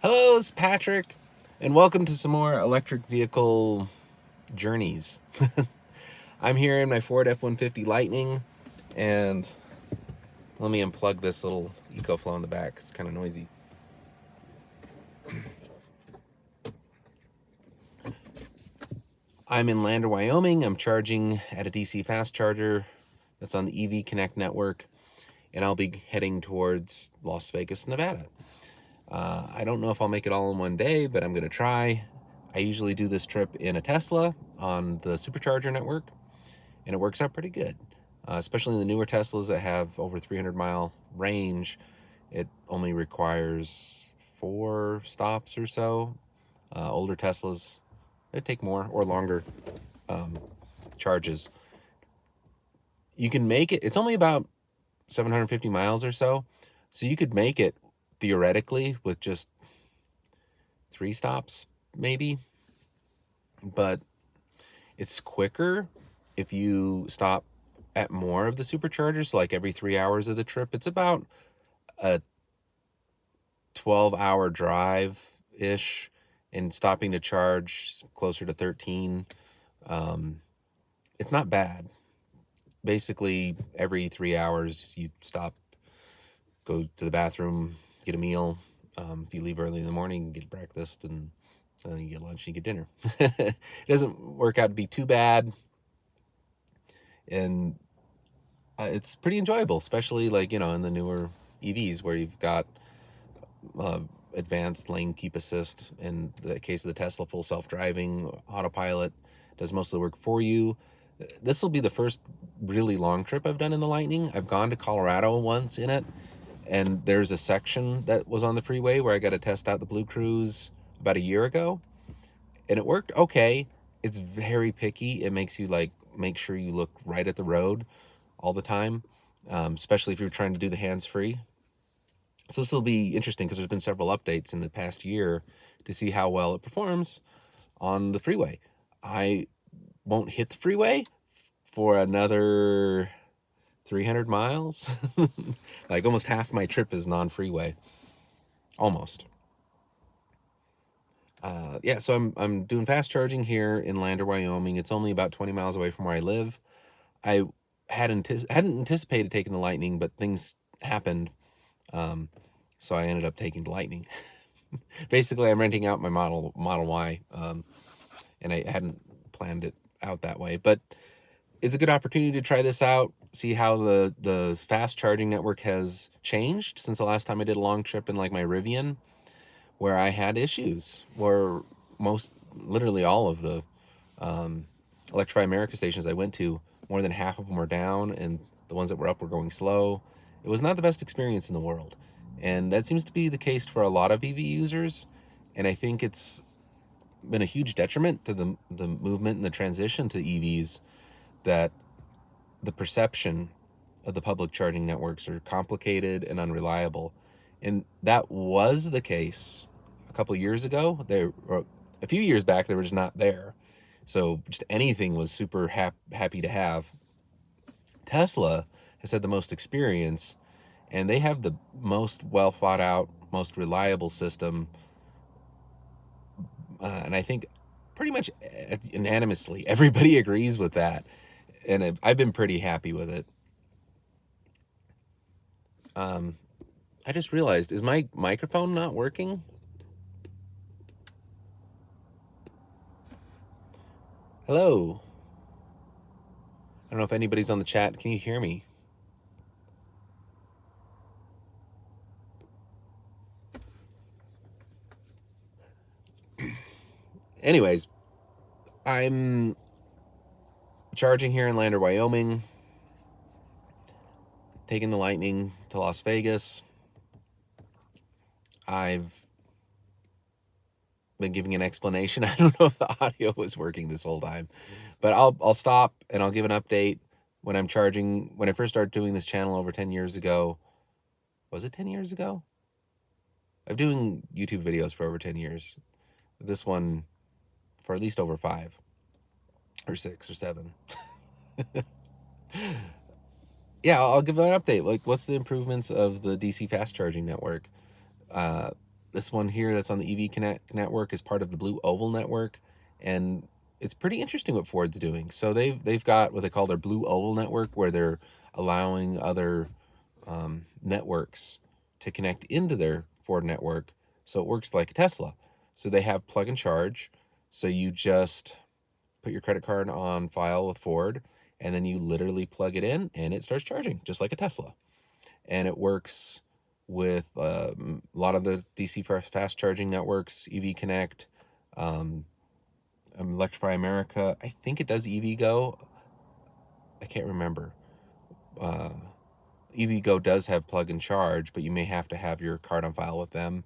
Hello, it's Patrick, and welcome to some more electric vehicle journeys. I'm here in my Ford F-150 Lightning, and let me unplug this little EcoFlow in the back. It's kind of noisy. I'm in Lander, Wyoming. I'm charging at a DC fast charger that's on the EV Connect network, and I'll be heading towards Las Vegas, Nevada. I don't know if I'll make it all in one day, but I'm going to try. I usually do this trip in a Tesla on the supercharger network, and it works out pretty good. Especially in the newer Teslas that have over 300-mile range, it only requires 4 stops or so. Older Teslas, it'd take more or longer charges. You can make it, it's only about 750 miles or so, so you could make it theoretically with just 3 stops maybe, but it's quicker if you stop at more of the superchargers, like every 3 hours of the trip. It's about a 12-hour drive ish, and stopping to charge closer to 13. It's not bad. Basically every 3 hours you stop, go to the bathroom, get a meal. If you leave early in the morning, get breakfast, and then you get lunch, you get dinner. It doesn't work out to be too bad, and it's pretty enjoyable, especially like, in the newer EVs where you've got advanced lane keep assist. In the case of the Tesla, full self-driving, autopilot does most of the work for you. This will be the first really long trip I've done in the Lightning. I've gone to Colorado once in it, and there's a section that was on the freeway where I got to test out the Blue Cruise about a year ago, and it worked okay. It's very picky. It makes you make sure you look right at the road all the time, especially if you're trying to do the hands-free. So this will be interesting because there's been several updates in the past year to see how well it performs on the freeway. I won't hit the freeway for another 300 miles. Like almost half my trip is non-freeway. Almost. Yeah, so I'm doing fast charging here in Lander, Wyoming. It's only about 20 miles away from where I live. I hadn't anticipated taking the Lightning, but things happened, so I ended up taking the Lightning. Basically, I'm renting out my Model Y, and I hadn't planned it out that way, but it's a good opportunity to try this out, see how the fast charging network has changed since the last time I did a long trip in like my Rivian, where I had issues, where literally all of the Electrify America stations I went to, more than half of them were down, and the ones that were up were going slow. It was not the best experience in the world, and that seems to be the case for a lot of EV users, and I think it's been a huge detriment to the movement and the transition to EVs, that the perception of the public charging networks are complicated and unreliable. And that was the case a couple of years ago. A few years back, they were just not there. So just anything was super happy to have. Tesla has had the most experience, and they have the most well thought out, most reliable system. And I think pretty much unanimously, everybody agrees with that. And I've been pretty happy with it. I just realized, is my microphone not working? Hello? I don't know if anybody's on the chat. Can you hear me? Anyways, I'm charging here in Lander, Wyoming, taking the Lightning to Las Vegas. I've been giving an explanation. I don't know if the audio was working this whole time, but I'll stop and I'll give an update when I'm charging. When I first started doing this channel over 10 years ago, was it 10 years ago? I've been doing YouTube videos for over 10 years. This one for at least over 5 or 6 or 7. Yeah, I'll give an update. Like, what's the improvements of the DC fast charging network? This one here that's on the EV Connect network is part of the Blue Oval network, and it's pretty interesting what Ford's doing. So they've got what they call their Blue Oval network, where they're allowing other networks to connect into their Ford network, so it works like a Tesla. So they have plug and charge. So you just put your credit card on file with Ford, and then you literally plug it in, and it starts charging just like a Tesla. And it works with a lot of the DC fast charging networks, EV Connect, Electrify America. I think it does EVgo. I can't remember. Uh, EVgo does have plug and charge, but you may have to have your card on file with them.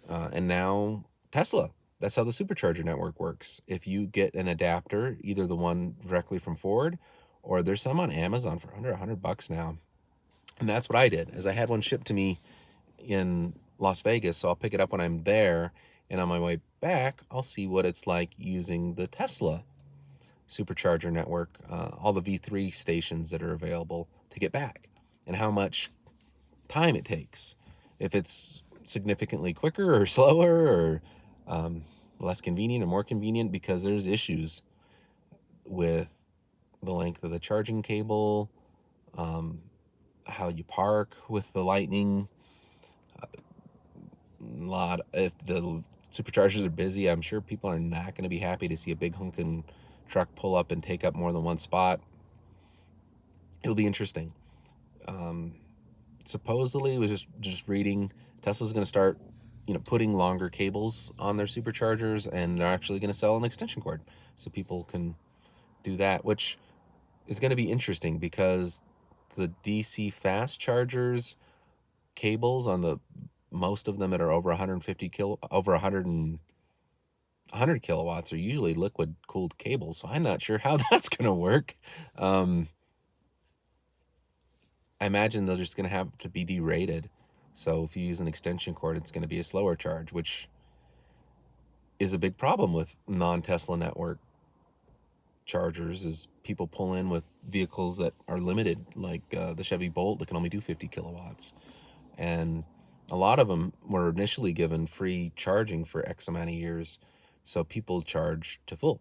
And now Tesla. That's how the supercharger network works. If you get an adapter, either the one directly from Ford, or there's some on Amazon for under $100 now. And that's what I did, is I had one shipped to me in Las Vegas, so I'll pick it up when I'm there, and on my way back, I'll see what it's like using the Tesla supercharger network, all the V3 stations that are available to get back, and how much time it takes. If it's significantly quicker or slower, or less convenient or more convenient, because there's issues with the length of the charging cable, how you park with the Lightning. If the superchargers are busy, I'm sure people are not going to be happy to see a big honking truck pull up and take up more than one spot. It'll be interesting. Supposedly, was just reading, Tesla's going to start, putting longer cables on their superchargers, and they're actually going to sell an extension cord so people can do that, which is going to be interesting because the DC fast chargers cables on the most of them that are over 150 over 100 kilowatts are usually liquid cooled cables. So I'm not sure how that's going to work. I imagine they're just going to have to be derated. So if you use an extension cord, it's going to be a slower charge, which is a big problem with non-Tesla network chargers, is people pull in with vehicles that are limited, like the Chevy Bolt that can only do 50 kilowatts. And a lot of them were initially given free charging for X amount of years. So people charge to full.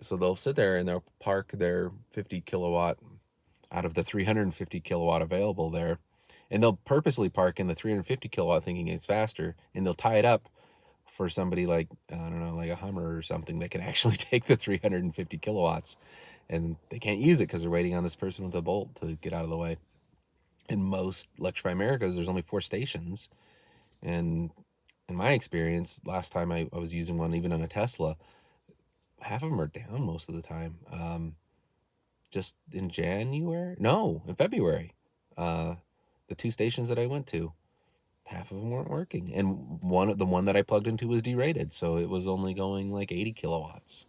So they'll sit there and they'll park their 50 kilowatt out of the 350 kilowatt available there. And they'll purposely park in the 350 kilowatt thinking it's faster. And they'll tie it up for somebody like, I don't know, like a Hummer or something that can actually take the 350 kilowatts. And they can't use it because they're waiting on this person with a Bolt to get out of the way. In most Electrify Americas, there's only 4 stations. And in my experience, last time I was using one, even on a Tesla, half of them are down most of the time. Just in February, the 2 stations that I went to, half of them weren't working. And the one that I plugged into was derated, so it was only going like 80 kilowatts.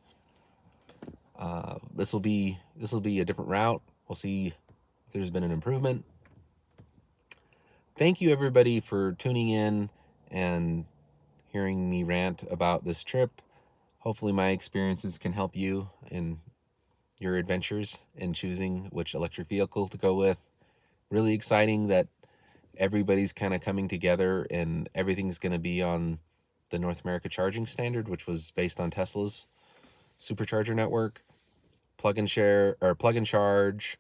This will be a different route. We'll see if there's been an improvement. Thank you, everybody, for tuning in and hearing me rant about this trip. Hopefully my experiences can help you in your adventures in choosing which electric vehicle to go with. Really exciting that everybody's kind of coming together and everything's going to be on the North America charging standard, which was based on Tesla's supercharger network. Plug and share or plug and charge.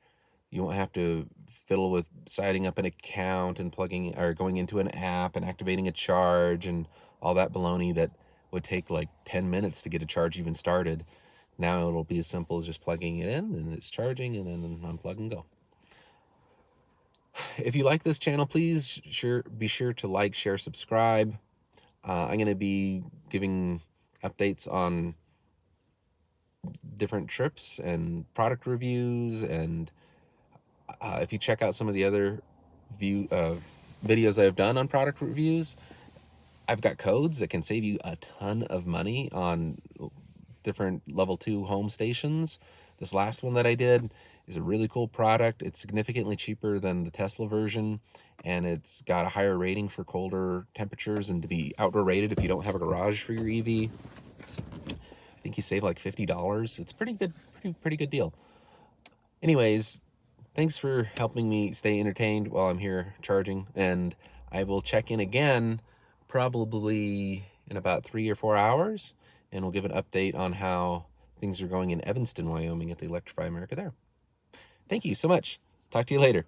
You won't have to fiddle with signing up an account and plugging or going into an app and activating a charge and all that baloney that would take like 10 minutes to get a charge even started. Now it'll be as simple as just plugging it in and it's charging and then unplug and go. If you like this channel, please be sure to like, share, subscribe. I'm going to be giving updates on different trips and product reviews, and if you check out some of the other videos I've done on product reviews, I've got codes that can save you a ton of money on different level 2 home stations. This last one that I did is a really cool product. It's significantly cheaper than the Tesla version, and it's got a higher rating for colder temperatures and to be outdoor rated if you don't have a garage for your EV. I think you save like $50. It's pretty good deal. Anyways, thanks for helping me stay entertained while I'm here charging, and I will check in again probably in about 3 or 4 hours, and we'll give an update on how things are going in Evanston, Wyoming at the Electrify America there. Thank you so much. Talk to you later.